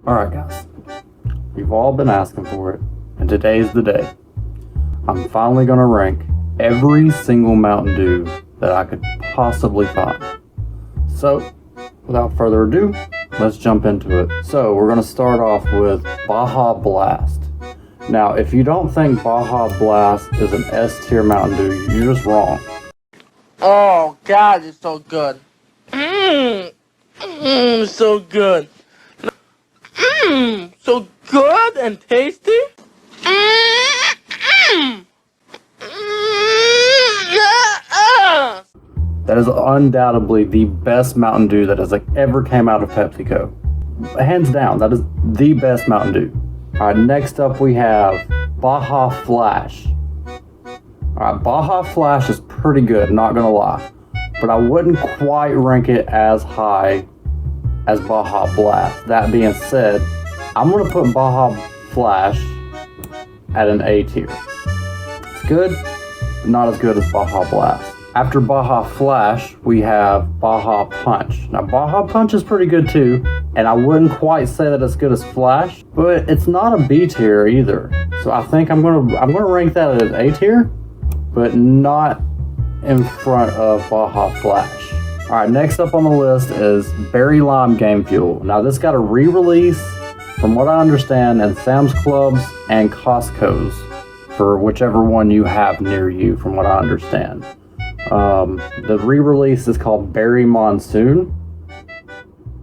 Alright guys, you've all been asking for it, and today's the day. I'm finally gonna rank every single Mountain Dew that I could possibly find. So, without further ado, let's jump into it. So, we're gonna start off with Baja Blast. Now, if you don't think Baja Blast is an S tier Mountain Dew, you're just wrong. Oh God, it's so good. So good. So good and tasty. That is undoubtedly the best Mountain Dew that has ever came out of PepsiCo. Hands down, that is the best Mountain Dew. Alright, next up we have Baja Flash. Alright, Baja Flash is pretty good, not gonna lie. But I wouldn't quite rank it as high as Baja Blast. That being said, I'm gonna put Baja Flash at an A tier. It's good, but not as good as Baja Blast. After Baja Flash, we have Baja Punch. Now, Baja Punch is pretty good too, and I wouldn't quite say that it's good as Flash, but it's not a B tier either. So I think I'm gonna rank that at an A tier, but not in front of Baja Flash. Alright, next up on the list is Berry Lime Game Fuel. Now this got a re-release, from what I understand, in Sam's Clubs and Costco's, for whichever one you have near you, from what I understand. The re-release is called Berry Monsoon,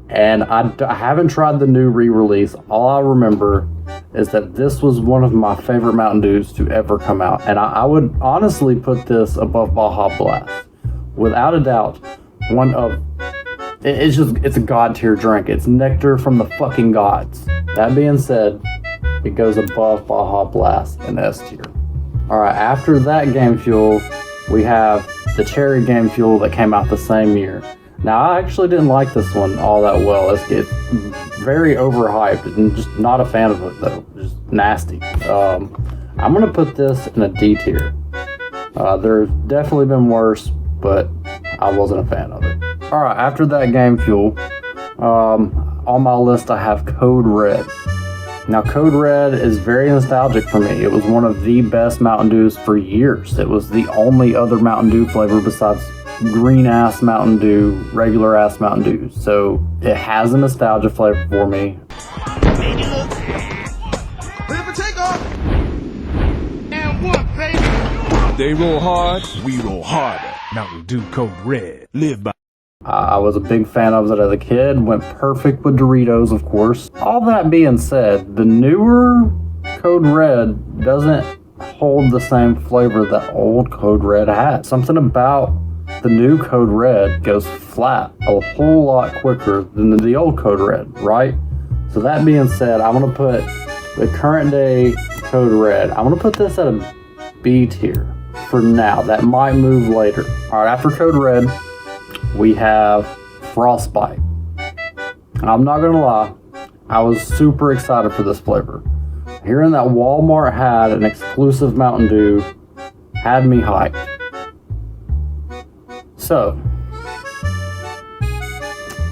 and I haven't tried the new re-release. All I remember is that this was one of my favorite Mountain Dews to ever come out, and I would honestly put this above Baja Blast. Without a doubt, it's a god tier drink. It's nectar from the fucking gods. That being said, it goes above Baja Blast in S tier. Alright, after that Game Fuel, we have the Cherry Game Fuel that came out the same year. Now, I actually didn't like this one all that well. It's very overhyped, and just not a fan of it though. Just nasty. I'm gonna put this in a D tier. There's definitely been worse, but I wasn't a fan of it. Alright, after that Game Fuel, on my list I have Code Red. Now, Code Red is very nostalgic for me. It was one of the best Mountain Dews for years. It was the only other Mountain Dew flavor besides green-ass Mountain Dew, regular-ass Mountain Dew. So, it has a nostalgia flavor for me. They roll hard, we roll harder. Mountain Dew Code Red. Live by. I was a big fan of it as a kid. Went perfect with Doritos, of course. All that being said, the newer Code Red doesn't hold the same flavor that old Code Red had. Something about the new Code Red goes flat a whole lot quicker than the old Code Red, right? So that being said, I'm gonna put the current day Code Red, I'm gonna put this at a B tier for now. That might move later. Alright, after Code Red, we have Frostbite. I'm not gonna lie, I was super excited for this flavor. Hearing that Walmart had an exclusive Mountain Dew had me hyped. So,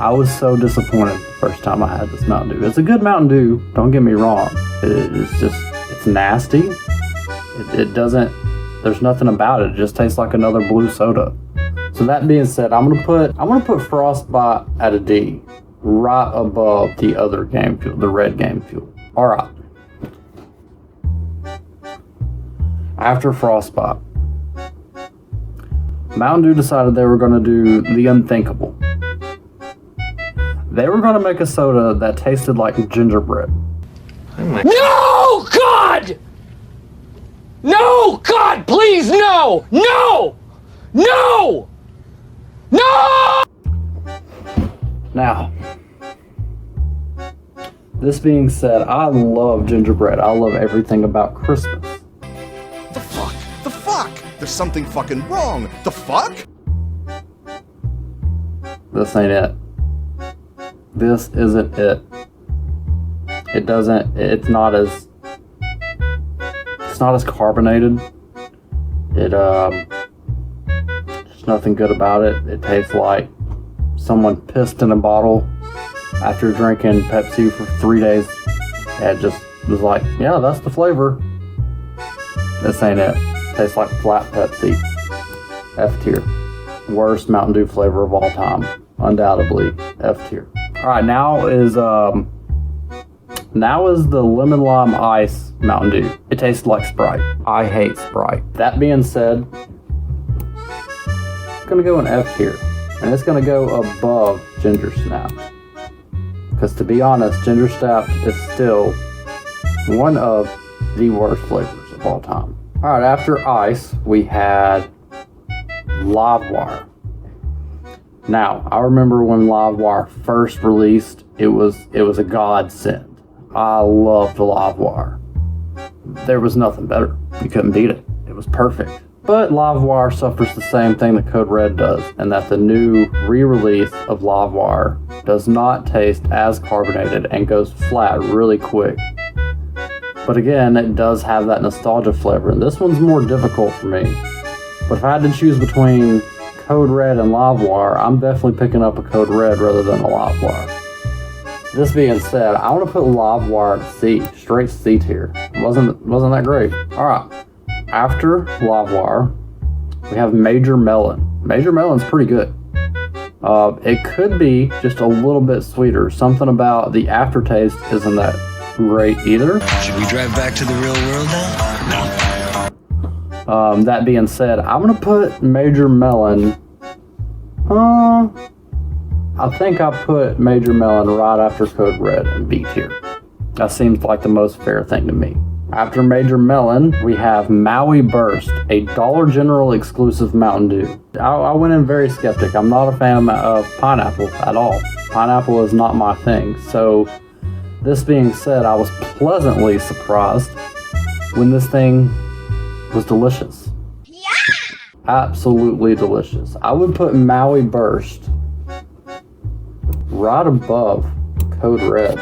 I was so disappointed the first time I had this Mountain Dew. It's a good Mountain Dew, don't get me wrong. It's nasty. It doesn't, there's nothing about it. It just tastes like another blue soda. So that being said, I'm gonna put Frostbite at a D, right above the other Game Fuel, the red Game Fuel. Alright. After Frostbite, Mountain Dew decided they were gonna do the unthinkable. They were gonna make a soda that tasted like gingerbread. No, God! No, God, please, no! No! No! No! Now, this being said, I love gingerbread. I love everything about Christmas. The fuck? The fuck? There's something fucking wrong. The fuck? This ain't it. This isn't it. It's not as carbonated. There's nothing good about it. It tastes like someone pissed in a bottle after drinking Pepsi for 3 days, it just was like, yeah, that's the flavor. This ain't it. Tastes like flat Pepsi. F tier. Worst Mountain Dew flavor of all time. Undoubtedly F tier. Alright, now is the lemon lime ice Mountain Dew. It tastes like Sprite. I hate Sprite. That being said, it's gonna go in F tier. And it's gonna go above Ginger Snap. Because to be honest, Ginger Snap is still one of the worst flavors of all time. Alright, after ice, we had Live Wire. Now, I remember when Live Wire first released, it was a godsend. I loved Live Wire. There was nothing better. You couldn't beat it. It was perfect. But Live Wire suffers the same thing that Code Red does, and that the new re-release of Live Wire does not taste as carbonated and goes flat really quick. But again, it does have that nostalgia flavor, and this one's more difficult for me. But if I had to choose between Code Red and Live Wire, I'm definitely picking up a Code Red rather than a Live Wire. This being said, I want to put Live Wire at C, straight C tier. Wasn't that great? Alright. After Live Wire, we have Major Melon. Major Melon's pretty good. It could be just a little bit sweeter. Something about the aftertaste isn't that great either. Should we drive back to the real world now? No. That being said, I'm gonna put Major Melon. I think I put Major Melon right after Code Red and B tier. That seems like the most fair thing to me. After Major Melon, we have Maui Burst, a Dollar General exclusive Mountain Dew. I went in very skeptic. I'm not a fan of pineapple at all. Pineapple is not my thing. So, this being said, I was pleasantly surprised when this thing was delicious. Yeah! Absolutely delicious. I would put Maui Burst right above Code Red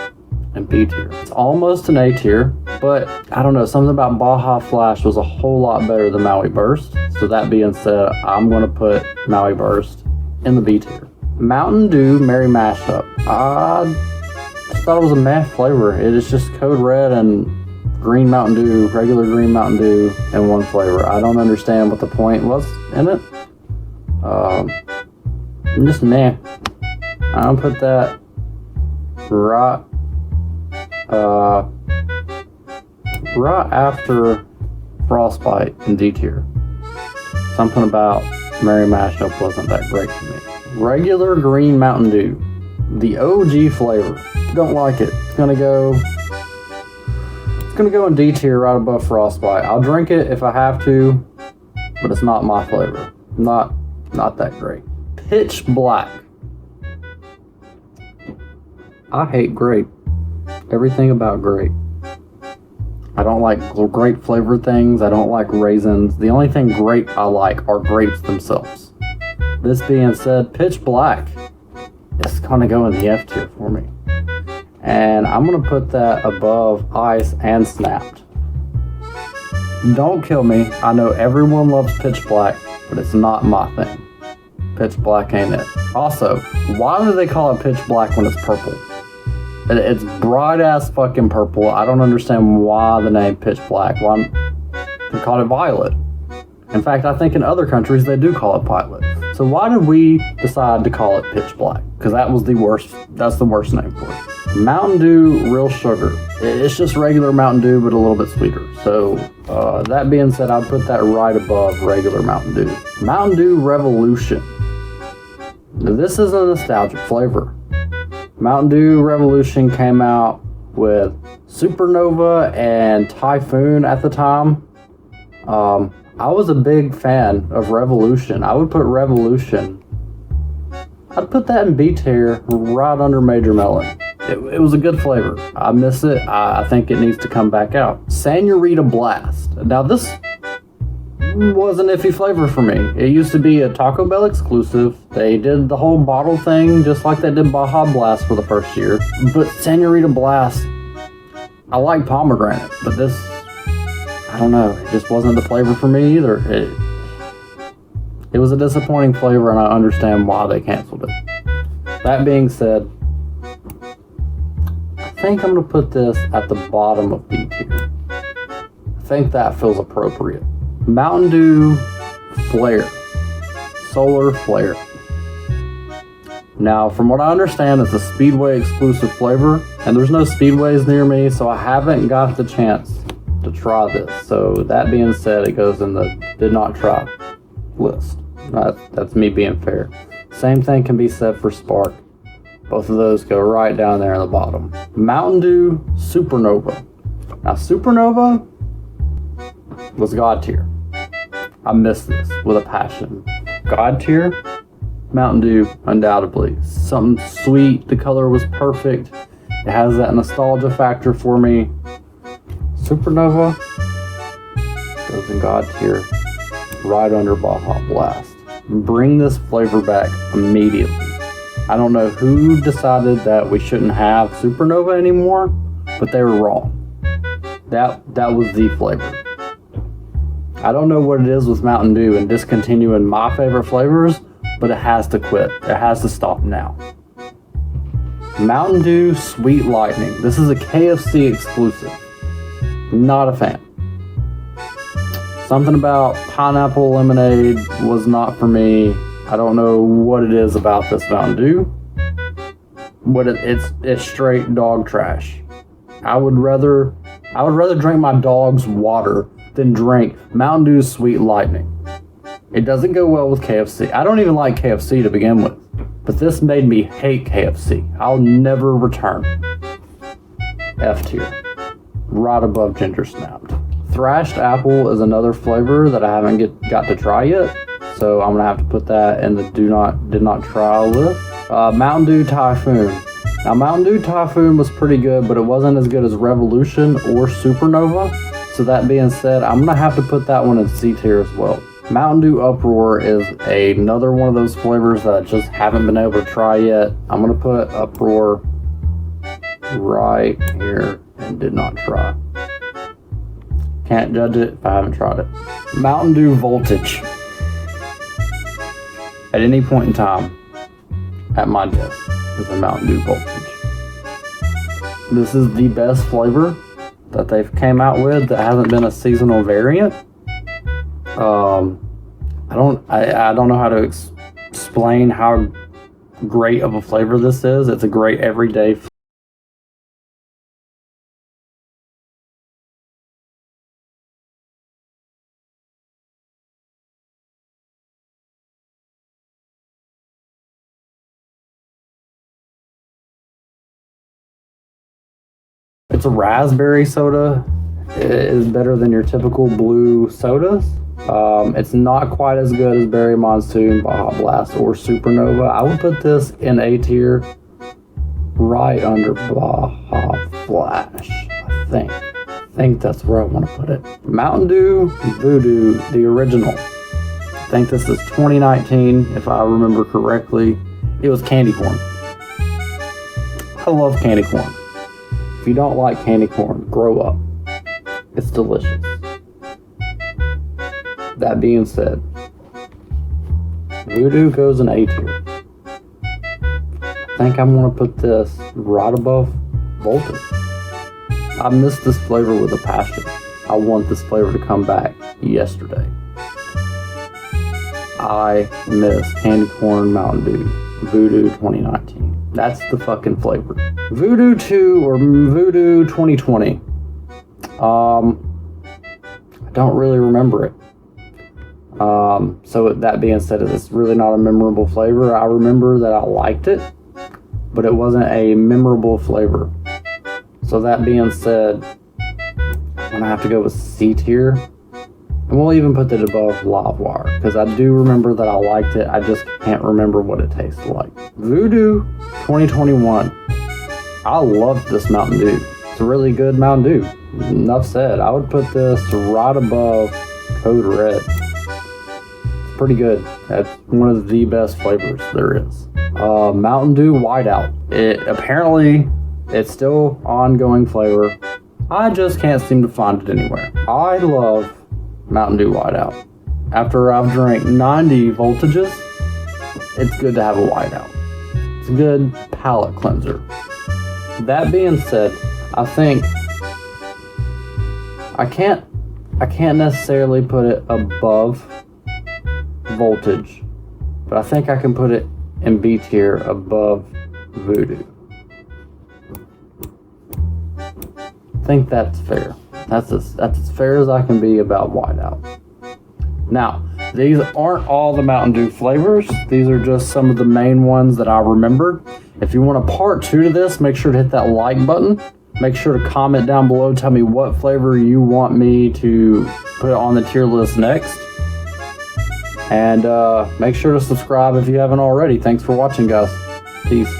and B tier. It's almost an A tier, but I don't know, something about Baja Blast was a whole lot better than Maui Burst. So that being said, I'm gonna put Maui Burst in the B tier. Mountain Dew Merry Mashup. I just thought it was a meh flavor. It is just Code Red and green Mountain Dew, regular green Mountain Dew in one flavor. I don't understand what the point was in it. Just meh. I'll put that right after Frostbite in D tier. Something about Merry Mashup wasn't that great to me. Regular green Mountain Dew, the OG flavor. Don't like it. It's gonna go in D tier right above Frostbite. I'll drink it if I have to, but it's not my flavor. Not that great. Pitch Black. I hate grape. Everything about grape. I don't like grape flavored things. I don't like raisins. The only thing grape I like are grapes themselves. This being said, Pitch Black is gonna go in the F tier for me. And I'm gonna put that above Ice and Snapped. Don't kill me. I know everyone loves Pitch Black, but it's not my thing. Pitch Black ain't it. Also, why do they call it Pitch Black when it's purple? It's bright ass fucking purple. I don't understand why the name Pitch Black. Why they call it Violet. In fact, I think in other countries they do call it Violet. So why did we decide to call it Pitch Black? Because that was the worst. That's the worst name for it. Mountain Dew Real Sugar. It's just regular Mountain Dew, but a little bit sweeter. So that being said, I'd put that right above regular Mountain Dew. Mountain Dew Revolution. Now, this is a nostalgic flavor. Mountain Dew Revolution came out with Supernova and Typhoon at the time. I was a big fan of Revolution. I would put Revolution. I'd put that in B tier right under Major Melon. It was a good flavor. I miss it. I think it needs to come back out. Senorita Blast. Now this was an iffy flavor for me. It used to be a Taco Bell exclusive. They did the whole bottle thing just like they did Baja Blast for the first year. But Senorita Blast, I like pomegranate, but this, I don't know, it just wasn't the flavor for me either. It was a disappointing flavor, and I understand why they canceled it. That being said, think I'm gonna put this at the bottom of D tier. I think that feels appropriate. Mountain Dew Flare. Solar Flare. Now, from what I understand, it's a Speedway exclusive flavor, and there's no Speedways near me, so I haven't got the chance to try this. So that being said, it goes in the did not try list. That's me being fair. Same thing can be said for Spark. Both of those go right down there in the bottom. Mountain Dew Supernova. Now, Supernova was God tier. I miss this with a passion. God tier, Mountain Dew, undoubtedly. Something sweet, the color was perfect. It has that nostalgia factor for me. Supernova goes in God tier, right under Baja Blast. Bring this flavor back immediately. I don't know who decided that we shouldn't have Supernova anymore, but they were wrong. That was the flavor. I don't know what it is with Mountain Dew and discontinuing my favorite flavors, but it has to quit. It has to stop now. Mountain Dew Sweet Lightning. This is a KFC exclusive. Not a fan. Something about pineapple lemonade was not for me. I don't know what it is about this Mountain Dew, but it's straight dog trash. I would rather drink my dog's water than drink Mountain Dew Sweet Lightning. It doesn't go well with KFC. I don't even like KFC to begin with, but this made me hate KFC. I'll never return. F tier. Right above Ginger Snapped. Thrashed Apple is another flavor that I haven't got to try yet, so I'm gonna have to put that in the did not try list. Mountain Dew Typhoon. Now, Mountain Dew Typhoon was pretty good, but it wasn't as good as Revolution or Supernova. So that being said, I'm gonna have to put that one in C tier as well. Mountain Dew Uproar is another one of those flavors that I just haven't been able to try yet. I'm gonna put Uproar right here and did not try. Can't judge it if I haven't tried it. Mountain Dew Voltage. At any point in time, at my desk, is a Mountain Dew Voltage. This is the best flavor that they've came out with that hasn't been a seasonal variant. I don't know how to explain how great of a flavor this is. It's a great everyday flavor. It's a raspberry soda. It is better than your typical blue sodas. It's not quite as good as Berry Monsoon, Baja Blast, or Supernova. I would put this in A tier, right under Baja Flash. I think that's where I want to put it. Mountain Dew Voodoo, the original. I think this is 2019, if I remember correctly. It was candy corn. I love candy corn. If you don't like candy corn, grow up. It's delicious. That being said, Voodoo goes in A tier. I think I'm going to put this right above Voltage. I miss this flavor with a passion. I want this flavor to come back yesterday. I miss candy corn Mountain Dew Voodoo 2019. That's the fucking flavor. Voodoo 2 or Voodoo 2020. I don't really remember it. So that being said, it's really not a memorable flavor. I remember that I liked it, but it wasn't a memorable flavor. So that being said, I'm gonna have to go with C tier. And we'll even put it above Livewire, because I do remember that I liked it. I just can't remember what it tasted like. Voodoo 2021. I love this Mountain Dew. It's a really good Mountain Dew. Enough said. I would put this right above Code Red. It's pretty good. That's one of the best flavors there is. Mountain Dew Whiteout. It's still ongoing flavor. I just can't seem to find it anywhere. I love Mountain Dew Whiteout. After I've drank 90 voltages, it's good to have a Whiteout. It's a good palate cleanser. That being said, I think I can't necessarily put it above Voltage, but I think I can put it in B tier above Voodoo. I think that's fair. That's as fair as I can be about Whiteout. Now, these aren't all the Mountain Dew flavors. These are just some of the main ones that I remembered. If you want a part 2 to this, make sure to hit that like button. Make sure to comment down below. Tell me what flavor you want me to put on the tier list next. And make sure to subscribe if you haven't already. Thanks for watching, guys. Peace.